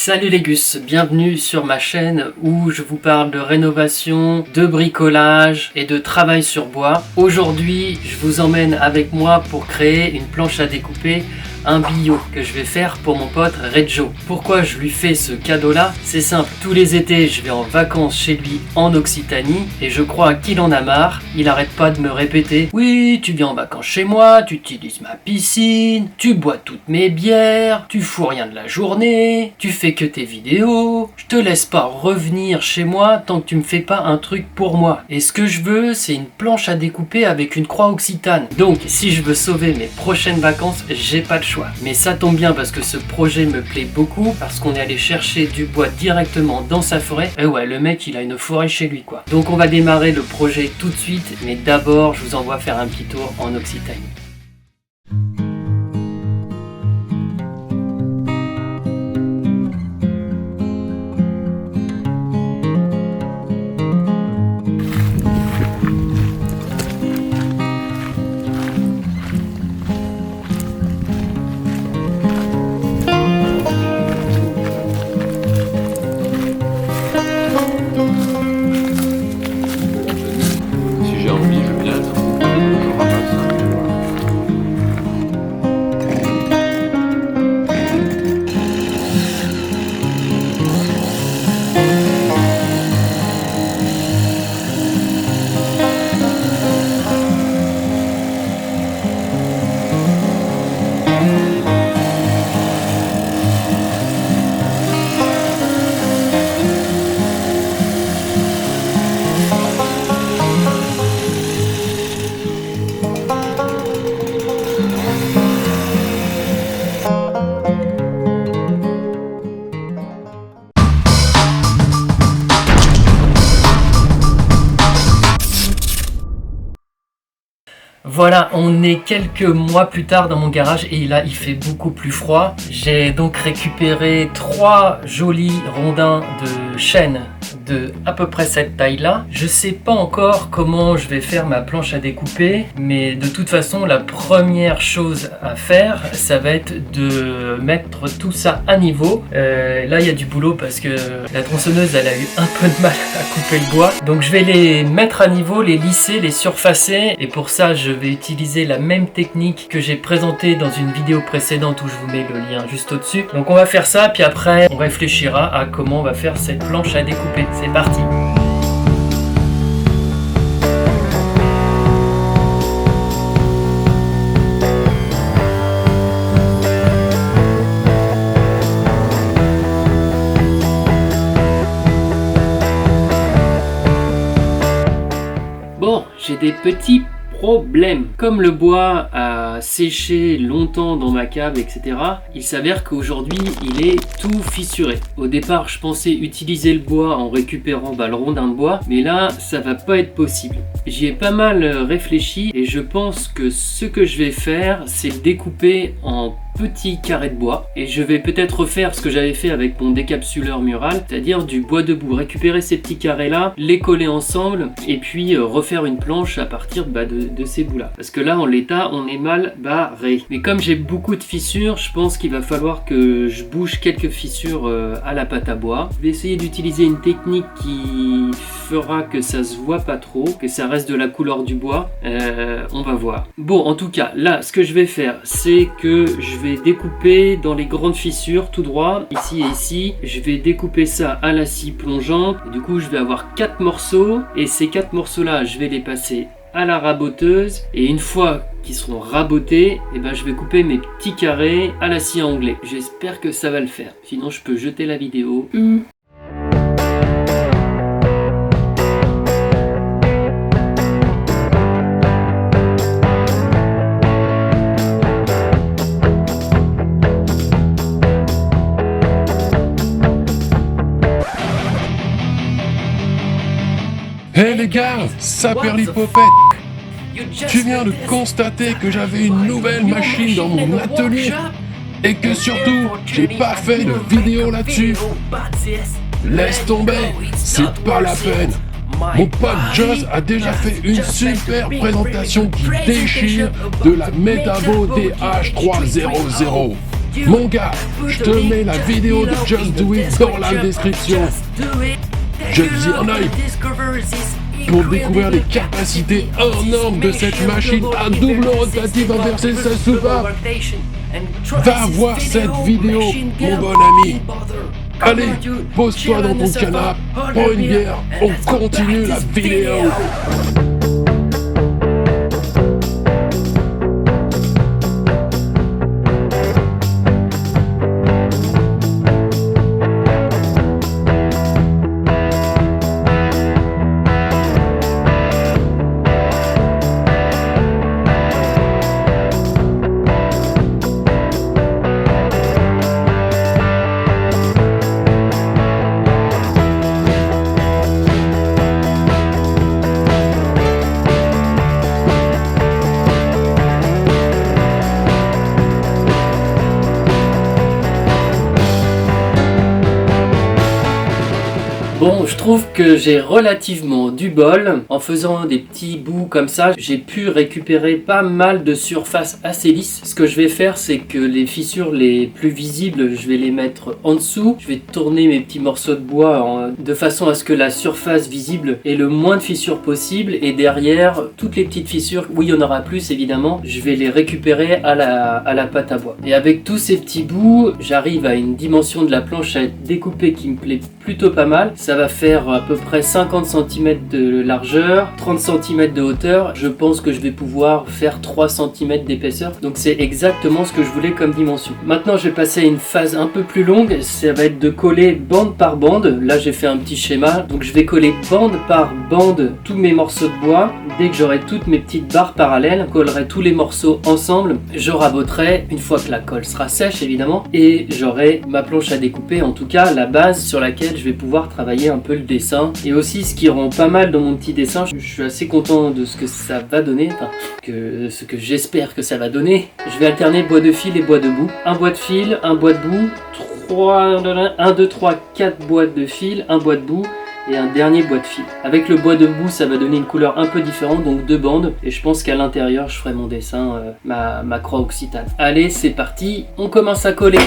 Salut les gus, bienvenue sur ma chaîne où je vous parle de rénovation, de bricolage et de travail sur bois. Aujourd'hui, je vous emmène avec moi pour créer une planche à découper, un billot que je vais faire pour mon pote Reggio. Pourquoi je lui fais ce cadeau là? C'est simple, tous les étés je vais en vacances chez lui en Occitanie et je crois qu'il en a marre. Il arrête pas de me répéter: oui, tu viens en vacances chez moi, tu utilises ma piscine, tu bois toutes mes bières, tu fous rien de la journée, tu fais que tes vidéos, je te laisse pas revenir chez moi tant que tu me fais pas un truc pour moi. Et ce que je veux, c'est une planche à découper avec une croix occitane. Donc si je veux sauver mes prochaines vacances, j'ai pas de choix. Mais ça tombe bien parce que ce projet me plaît beaucoup, parce qu'on est allé chercher du bois directement dans sa forêt. Et ouais, le mec il a une forêt chez lui quoi. Donc on va démarrer le projet tout de suite, mais d'abord je vous envoie faire un petit tour en Occitanie. Voilà, on est quelques mois plus tard dans mon garage et là il fait beaucoup plus froid. J'ai donc récupéré 3 jolis rondins de chêne de à peu près cette taille là. Je sais pas encore comment je vais faire ma planche à découper, mais de toute façon la première chose à faire ça va être de mettre tout ça à niveau. Là il y a du boulot parce que la tronçonneuse elle a eu un peu de mal à couper le bois, donc je vais les mettre à niveau, les lisser, les surfacer, et pour ça je vais utiliser la même technique que j'ai présentée dans une vidéo précédente où je vous mets le lien juste au-dessus. Donc on va faire ça, puis après on réfléchira à comment on va faire cette planche à découper. C'est parti! Bon, j'ai des petits problème. Comme le bois a séché longtemps dans ma cave, etc., il s'avère qu'aujourd'hui il est tout fissuré. Au départ je pensais utiliser le bois en récupérant le rondin de bois, mais là ça va pas être possible. J'y ai pas mal réfléchi et je pense que ce que je vais faire c'est le découper en petits carrés de bois, et je vais peut-être refaire ce que j'avais fait avec mon décapsuleur mural, c'est-à-dire du bois debout, récupérer ces petits carrés là, les coller ensemble et puis refaire une planche à partir de ces bouts là, parce que là en l'état on est mal barré. Mais comme j'ai beaucoup de fissures, je pense qu'il va falloir que je bouge quelques fissures à la pâte à bois. Je vais essayer d'utiliser une technique qui fera que ça se voit pas trop, que ça reste de la couleur du bois. On va voir. Bon, en tout cas là ce que je vais faire c'est que je vais découper dans les grandes fissures tout droit, ici et ici. Je vais découper ça à la scie plongeante, et du coup je vais avoir 4 morceaux, et ces 4 morceaux là je vais les passer à la raboteuse, et une fois qu'ils seront rabotés, et ben je vais couper mes petits carrés à la scie à onglet. J'espère que ça va le faire, sinon je peux jeter la vidéo. Hé les gars, saperlipopette, tu viens de constater que j'avais une nouvelle machine dans mon atelier et que surtout, j'ai pas fait de vidéo là-dessus. Laisse tomber, c'est pas la peine. Mon pote Joss a déjà fait une super présentation qui déchire de la Metabo DH300. Mon gars, je te mets la vidéo de Just Do It dans la description. Jetez-y un œil pour découvrir les capacités hors normes de cette machine à double rotative inversée 16 soupapes. Va voir cette vidéo, mon bon ami. Allez, pose-toi dans ton canapé, prends une bière, on continue la vidéo. Bon, je trouve que j'ai relativement du bol. En faisant des petits bouts comme ça, j'ai pu récupérer pas mal de surface assez lisse. Ce que je vais faire, c'est que les fissures les plus visibles, je vais les mettre en dessous. Je vais tourner mes petits morceaux de bois de façon à ce que la surface visible ait le moins de fissures possible. Et derrière, toutes les petites fissures, où il y en aura plus évidemment, je vais les récupérer à la pâte à bois. Et avec tous ces petits bouts, j'arrive à une dimension de la planche à découper qui me plaît plutôt pas mal. Ça va faire à peu près 50 cm de largeur, 30 cm de hauteur. Je pense que je vais pouvoir faire 3 cm d'épaisseur. Donc c'est exactement ce que je voulais comme dimension. Maintenant je vais passer à une phase un peu plus longue. Ça va être de coller bande par bande. Là j'ai fait un petit schéma. Donc je vais coller bande par bande tous mes morceaux de bois. Dès que j'aurai toutes mes petites barres parallèles, je collerai tous les morceaux ensemble. Je raboterai une fois que la colle sera sèche évidemment. Et j'aurai ma planche à découper, en tout cas la base sur laquelle je vais pouvoir travailler un peu le dessin. Et aussi ce qui rend pas mal dans mon petit dessin, je suis assez content de ce que ça va donner, enfin ce que j'espère que ça va donner. Je vais alterner bois de fil et bois de boue. Un bois de fil, un bois de boue, 1, 2, 3, 4 bois de fil, un bois de boue et un dernier bois de fil. Avec le bois de boue, ça va donner une couleur un peu différente, donc 2 bandes. Et je pense qu'à l'intérieur, je ferai mon dessin, ma croix occitane. Allez, c'est parti, on commence à coller.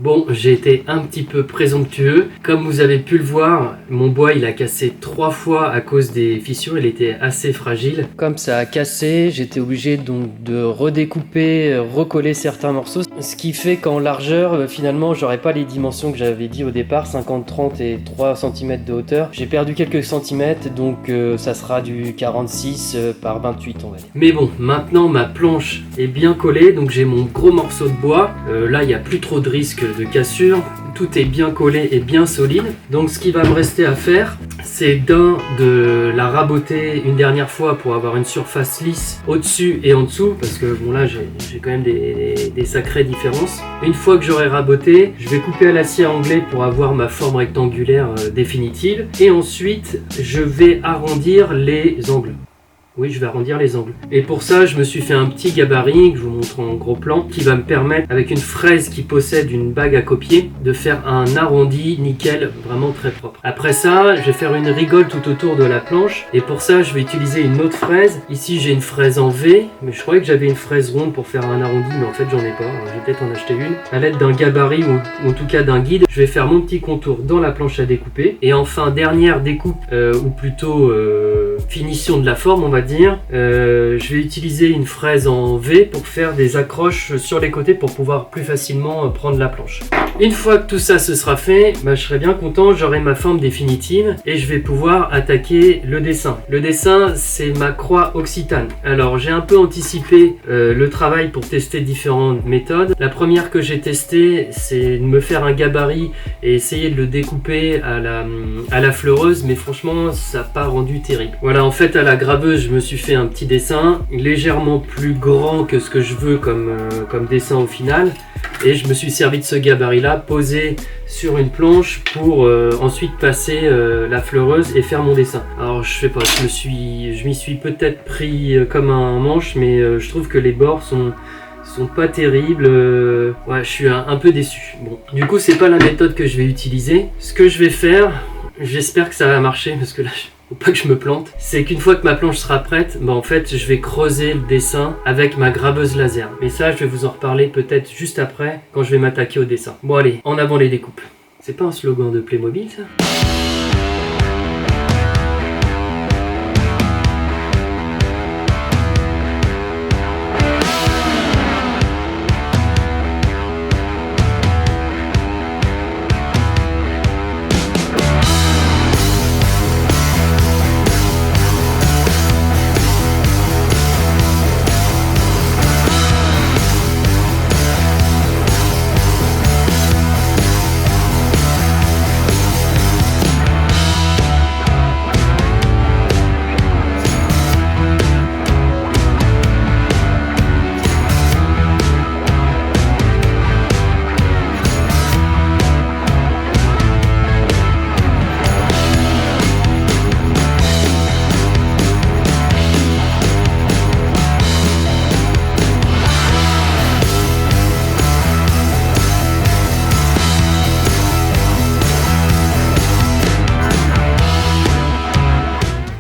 Bon, j'ai été un petit peu présomptueux. Comme vous avez pu le voir, mon bois il a cassé 3 fois à cause des fissures, il était assez fragile. Comme ça a cassé, j'étais obligé donc de redécouper, recoller certains morceaux. Ce qui fait qu'en largeur, finalement, j'aurais pas les dimensions que j'avais dit au départ, 50, 30 et 3 cm de hauteur. J'ai perdu quelques centimètres, donc ça sera du 46 par 28 on va dire. Mais bon, maintenant ma planche est bien collée, donc j'ai mon gros morceau de bois. Là, il n'y a plus trop de risque de cassure. Tout est bien collé et bien solide. Donc ce qui va me rester à faire, c'est de la raboter une dernière fois pour avoir une surface lisse au-dessus et en dessous, parce que bon là j'ai quand même des sacrées différences. Une fois que j'aurai raboté, je vais couper à la scie à anglais pour avoir ma forme rectangulaire définitive, et ensuite je vais arrondir les angles. Oui, je vais arrondir les angles. Et pour ça, je me suis fait un petit gabarit, que je vous montre en gros plan, qui va me permettre, avec une fraise qui possède une bague à copier, de faire un arrondi nickel, vraiment très propre. Après ça, je vais faire une rigole tout autour de la planche. Et pour ça, je vais utiliser une autre fraise. Ici, j'ai une fraise en V, mais je croyais que j'avais une fraise ronde pour faire un arrondi, mais en fait, j'en ai pas. Alors, je vais peut-être en acheter une. À l'aide d'un gabarit, ou en tout cas d'un guide, je vais faire mon petit contour dans la planche à découper. Et enfin, dernière découpe, ou plutôt finition de la forme, on va dire, je vais utiliser une fraise en V pour faire des accroches sur les côtés pour pouvoir plus facilement prendre la planche. Une fois que tout ça se sera fait, je serai bien content, j'aurai ma forme définitive et je vais pouvoir attaquer le dessin. Le dessin, c'est ma croix occitane. Alors j'ai un peu anticipé le travail pour tester différentes méthodes. La première que j'ai testée, c'est de me faire un gabarit et essayer de le découper à la fleureuse, mais franchement ça n'a pas rendu terrible. Voilà, en fait à la graveuse, je me suis fait un petit dessin légèrement plus grand que ce que je veux comme dessin au final, et je me suis servi de ce gabarit là posé sur une planche pour ensuite passer la fleureuse et faire mon dessin. Alors je sais pas, je m'y suis peut-être pris comme un manche, mais je trouve que les bords sont pas terribles. Ouais, je suis un peu déçu. Bon, du coup c'est pas la méthode que je vais utiliser. Ce que je vais faire, j'espère que ça va marcher, parce que là faut pas que je me plante, c'est qu'une fois que ma planche sera prête, en fait je vais creuser le dessin avec ma graveuse laser. Mais ça je vais vous en reparler peut-être juste après, quand je vais m'attaquer au dessin. Bon allez, en avant les découpes. C'est pas un slogan de Playmobil ça ?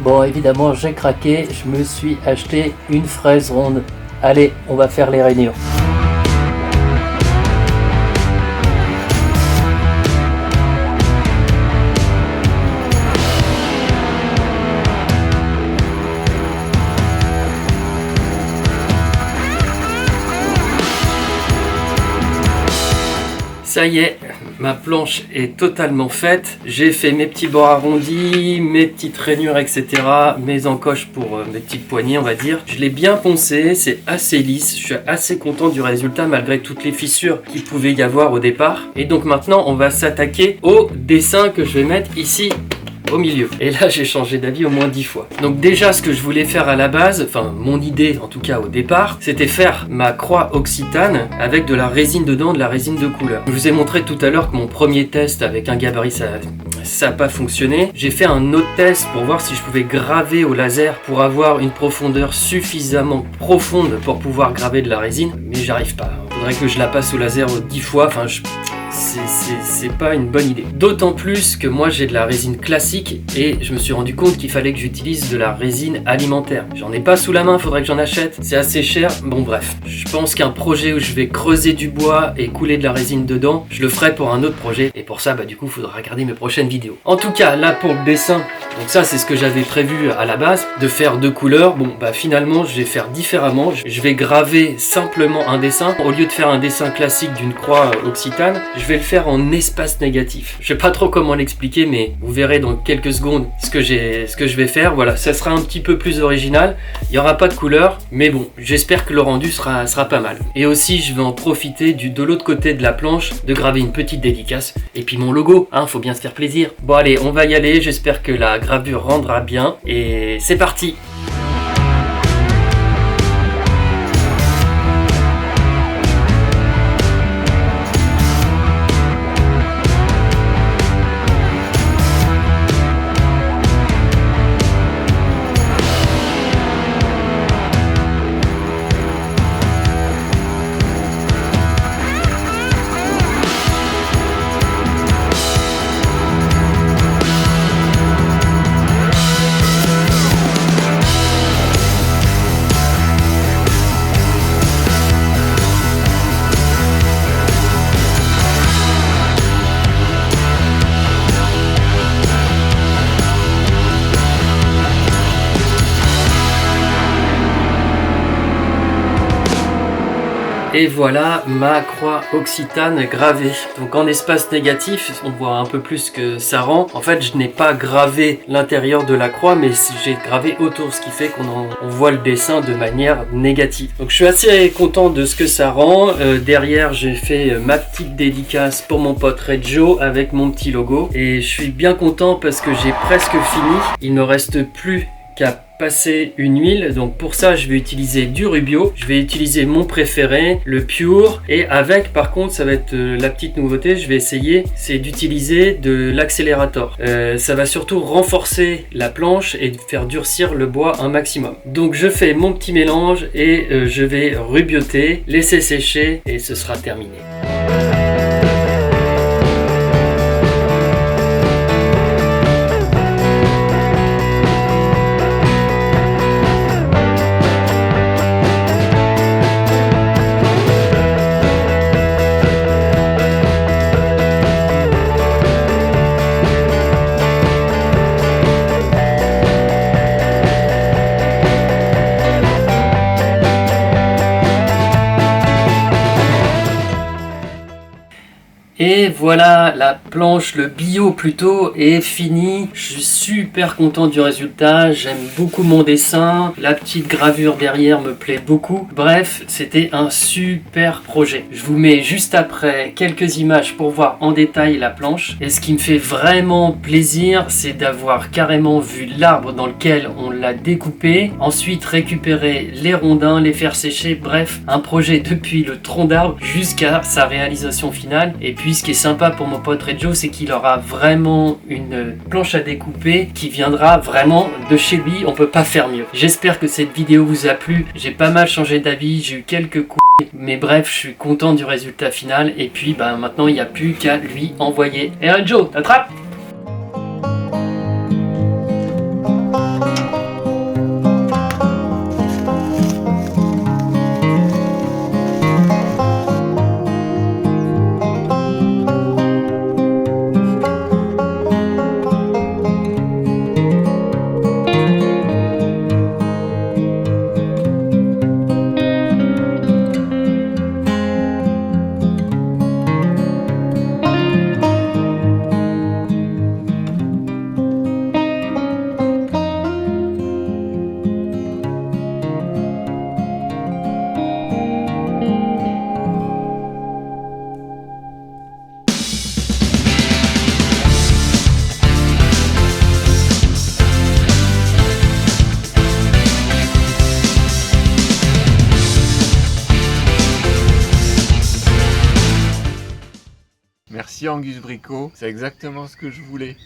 Bon, évidemment, j'ai craqué, je me suis acheté une fraise ronde. Allez, on va faire les rainures. Ça y est, ma planche est totalement faite. J'ai fait mes petits bords arrondis, mes petites rainures, etc. Mes encoches pour mes petites poignées, on va dire. Je l'ai bien poncé, c'est assez lisse. Je suis assez content du résultat malgré toutes les fissures qu'il pouvait y avoir au départ. Et donc maintenant, on va s'attaquer au dessin que je vais mettre ici au milieu. Et là j'ai changé d'avis au moins 10 fois. Donc déjà ce que je voulais faire à la base, enfin mon idée en tout cas au départ, c'était faire ma croix occitane avec de la résine dedans, de la résine de couleur. Je vous ai montré tout à l'heure que mon premier test avec un gabarit ça n'a pas fonctionné. J'ai fait un autre test pour voir si je pouvais graver au laser pour avoir une profondeur suffisamment profonde pour pouvoir graver de la résine, mais j'arrive pas. Il faudrait que je la passe au laser 10 fois, enfin c'est pas une bonne idée. D'autant plus que moi j'ai de la résine classique et je me suis rendu compte qu'il fallait que j'utilise de la résine alimentaire. J'en ai pas sous la main, faudrait que j'en achète, c'est assez cher. Bon bref, je pense qu'un projet où je vais creuser du bois et couler de la résine dedans, je le ferai pour un autre projet et pour ça du coup faudra regarder mes prochaines vidéos. En tout cas là pour le dessin, donc ça c'est ce que j'avais prévu à la base, de faire 2 couleurs. Bon finalement je vais faire différemment, je vais graver simplement un dessin. Au lieu de faire un dessin classique d'une croix occitane, je vais le faire en espace négatif. Je sais pas trop comment l'expliquer, mais vous verrez dans quelques secondes ce que je vais faire. Voilà, ça sera un petit peu plus original. Il n'y aura pas de couleur, mais bon, j'espère que le rendu sera pas mal. Et aussi, je vais en profiter de l'autre côté de la planche, de graver une petite dédicace. Et puis mon logo, hein, faut bien se faire plaisir. Bon allez, on va y aller. J'espère que la gravure rendra bien. Et c'est parti! Et voilà ma croix occitane gravée. Donc en espace négatif, on voit un peu plus que ça rend. En fait, je n'ai pas gravé l'intérieur de la croix, mais j'ai gravé autour, ce qui fait qu'on voit le dessin de manière négative. Donc je suis assez content de ce que ça rend. Derrière, j'ai fait ma petite dédicace pour mon pote Reggio avec mon petit logo. Et je suis bien content parce que j'ai presque fini. Il ne reste plus qu'à passer une huile, donc pour ça je vais utiliser du Rubio, je vais utiliser mon préféré, le Pure, et avec par contre ça va être la petite nouveauté, je vais essayer, c'est d'utiliser de l'accélérateur. Ça va surtout renforcer la planche et faire durcir le bois un maximum. Donc je fais mon petit mélange et je vais rubioter, laisser sécher et ce sera terminé. Et voilà, la planche, le bio plutôt, est fini. Je suis super content du résultat, j'aime beaucoup mon dessin, la petite gravure derrière me plaît beaucoup. Bref, c'était un super projet. Je vous mets juste après quelques images pour voir en détail la planche. Et ce qui me fait vraiment plaisir, c'est d'avoir carrément vu l'arbre dans lequel on l'a découpé, ensuite récupérer les rondins, les faire sécher, bref, un projet depuis le tronc d'arbre jusqu'à sa réalisation finale. Et puis ce qui est sympa pour mon pote Reggio, c'est qu'il aura vraiment une planche à découper qui viendra vraiment de chez lui, on peut pas faire mieux. J'espère que cette vidéo vous a plu, j'ai pas mal changé d'avis, j'ai eu quelques coups, mais bref, je suis content du résultat final et puis maintenant il n'y a plus qu'à lui envoyer. Et Reggio, t'attrapes ? Merci Angus Bricot, c'est exactement ce que je voulais.